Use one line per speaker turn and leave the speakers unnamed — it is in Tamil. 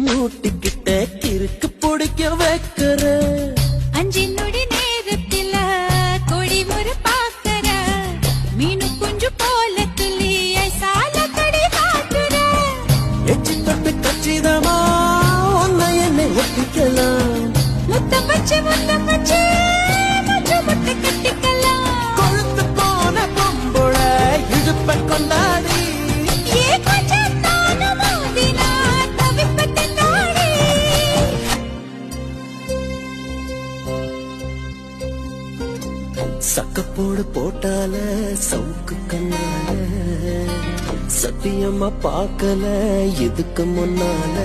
மூட்டிக்கிட்ட கிறுக்கு பிடிக்க வைக்கிற
5 நொடி நேரத்தில கொடி முறை பாக்கற மீனு குஞ்சு போல துள்ளி ஐசால கடி காட்டுற
எச்சி தொட்டு கச்சிதமா உன்னை என்னை ஒட்டிக்கலாம்
முத்தம் வச்சு மஞ்சு முட்டை கட்டிக்கலாம்
கொழுத்து போன பொம்புள இடுப்ப கொண்டாடி
ஏ கொஞ்சம் நானும் மோதினா தவிப்பட்டு நாடி
சக்கப்போடு போட்டால சவுக்கு கண்ணால சத்தியமா பார்க்கல இதுக்கு முன்னால